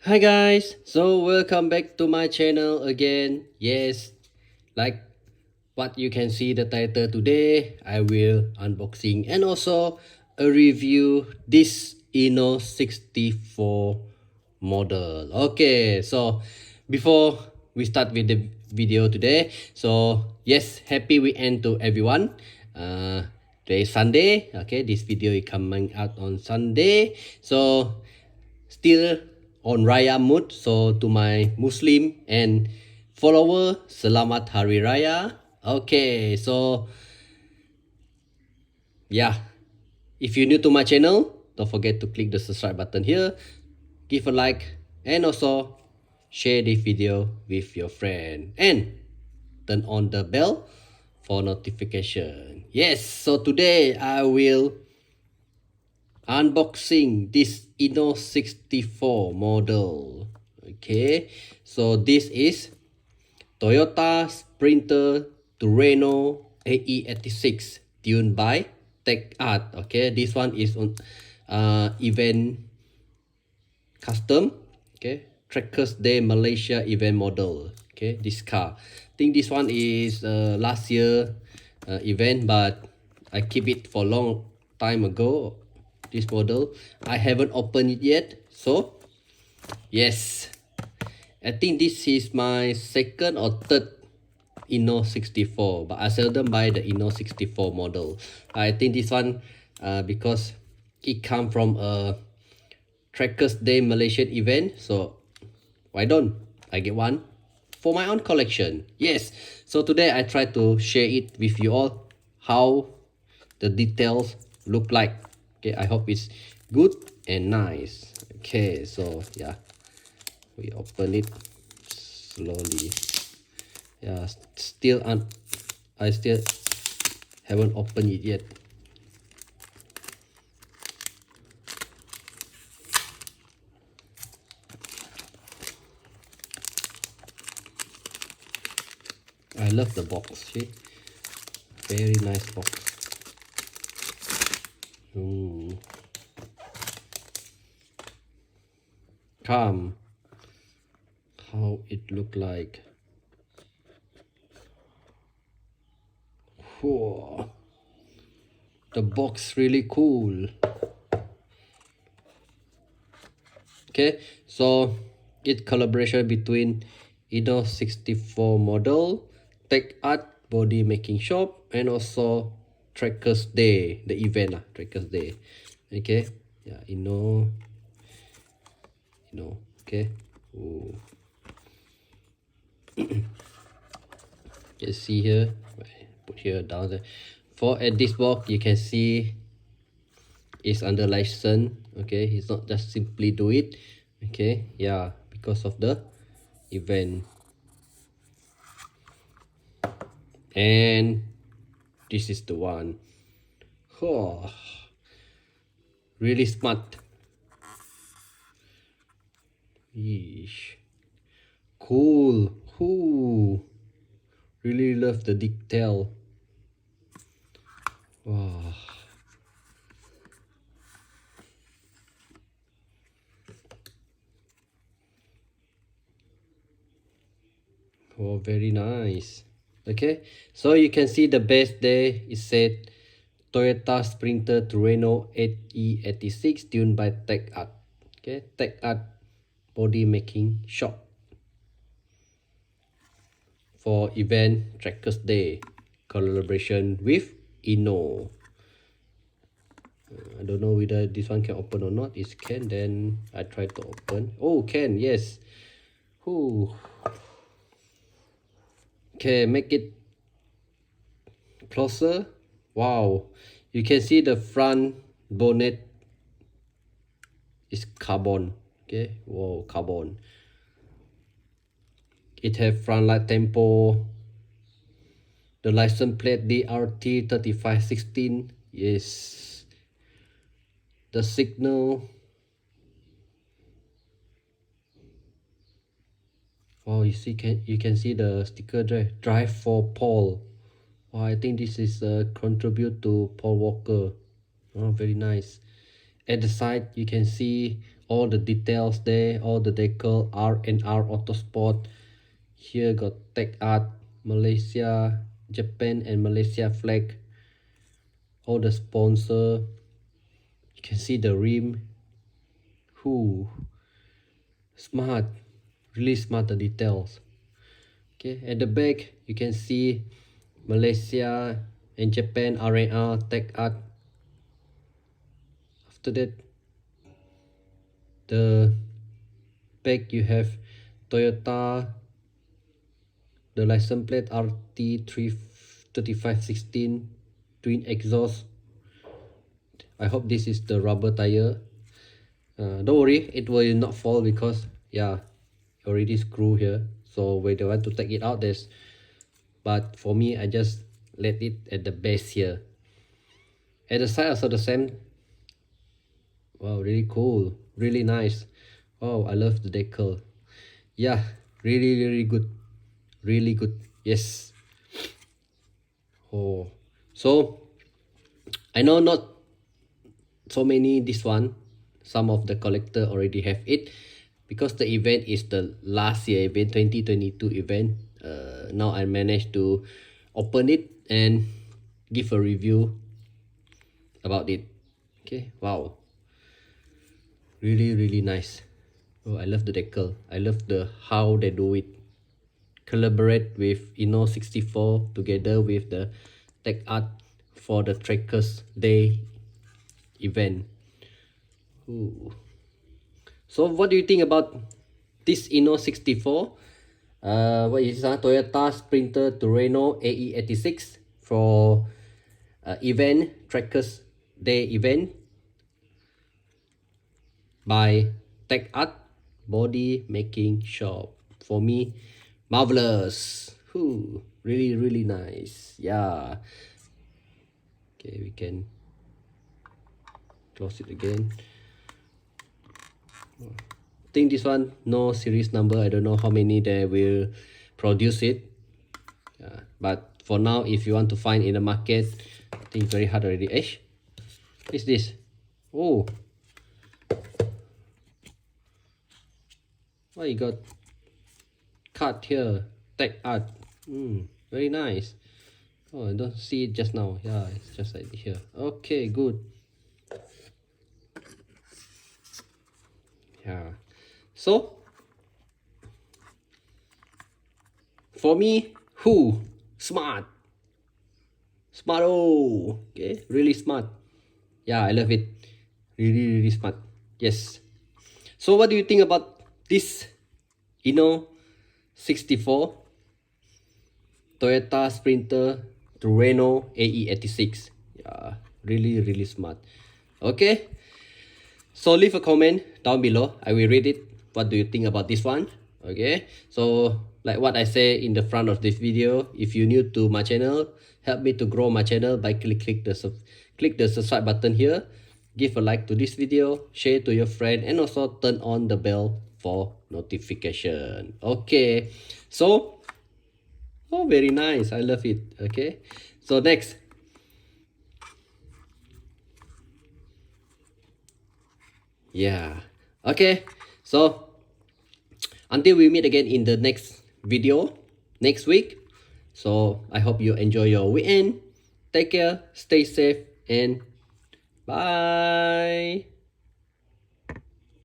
Hi guys, so welcome back to my channel again. Yes, like what you can see the title today, I will unboxing and also a review this INNO64 model. Okay, so before we start with the video today, so yes, happy weekend to everyone. Today is Sunday. Okay, this video is coming out on Sunday. So still on Raya mood. So to my Muslim and follower, Selamat Hari Raya. Okay, so yeah, if you're new to my channel, don't forget to click the subscribe button here, give a like, and also share this video with your friend and turn on the bell for notification. Yes, so today I will unboxing this INNO64 model. Okay, so this is Toyota Sprinter TRUENO AE86 tuned by TEC-ARTS'S. Okay, this one is on event custom. Okay, Trackers Day Malaysia event model. Okay, this car. I think this one is last year event, but I keep it for long time ago. This model I haven't opened it yet. So yes, I think this is my second or third INNO64, but I seldom buy the INNO64 model. I think this one because it come from a Trackers Day Malaysian event, so why don't I get one for my own collection? Yes, so today I try to share it with you all how the details look like. Okay, I hope it's good and nice. Okay, so yeah, we open it slowly. Yeah, I still haven't opened it yet. I love the box. See, very nice box. Come, how it look like. Whoa, the box really cool. Okay, so it collaboration between INNO64 model, TEC-ARTS'S body making shop, and also Trackers Day, the event lah, Trackers Day. Okay, yeah, okay. Ooh. You see here, put here down there. For at this box, you can see it's under license. Okay, it's not just simply do it. Okay, yeah, because of the event. And this is the one. Oh, really smart. Yeesh. Cool. Ooh. Really love the detail. Wow. Oh, very nice. Okay, so you can see the base there is said Toyota Sprinter TRUENO AE86 tuned by TEC-ARTS'S. Okay, TEC-ARTS'S body making shop for event Trackers Day collaboration with INNO. I don't know whether this one can open or not. It can, then I try to open. Oh, can, yes. Ooh. Okay, make it closer. Wow, you can see the front bonnet is carbon. Okay, whoa, carbon. It have front light tempo, the license plate DRT 3516. Yes, the signal. Wow, you can see the sticker there, drive for Paul. Wow, I think this is a contribute to Paul Walker. Oh, very nice. At the side you can see all the details there, all the decal, R&R Autosport. Here got TEC-ART, Malaysia, Japan and Malaysia flag. All the sponsor. You can see the rim. Who smart, really smart the details. Okay, at the back you can see Malaysia and Japan R&R TEC-ART. After that, the back you have Toyota, the license plate RT3516 twin exhaust. I hope this is the rubber tire. Don't worry, it will not fall because yeah, already screw here. So when they want to take it out, there's, but for me I just let it at the base here. At the side also the same. Wow, really cool, really nice. Oh, I love the decal. Yeah, really good, really good. Yes. Oh, so I know not so many this one, some of the collector already have it because the event is the last year event, 2022 event. Now I managed to open it and give a review about it. Okay, wow, really nice. Oh, I love the decal. I love the how they do it. Collaborate with INNO64 together with the TEC-ART for the Trackers Day event. Ooh. So what do you think about this INNO64? What is this? Toyota Sprinter TRUENO AE86 for event Trackers Day event by TEC-ART Body Making Shop. For me, marvelous. Ooh, really nice. Yeah. Okay, we can close it again. I think this one no series number. I don't know how many they will produce it. But for now, if you want to find in the market, I think very hard already. What is this? Oh, why you got cut here? TEC-ART. Very nice. Oh, I don't see it just now. Yeah, it's just like here. Okay, good. Yeah. So for me, who smart, okay, really smart. Yeah, I love it. Really smart. Yes. So what do you think about this INNO64 Toyota Sprinter TRUENO AE86? Yeah, really smart. Okay, so leave a comment down below. I will read it. What do you think about this one? Okay, so like what I say in the front of this video, if you're new to my channel, help me to grow my channel by click the subscribe button here. Give a like to this video, share to your friend, and also turn on the bell for notification. Okay, so oh, very nice. I love it. Okay, so next. Yeah. Okay, so until we meet again in the next video next week. So I hope you enjoy your weekend. Take care, stay safe, and bye.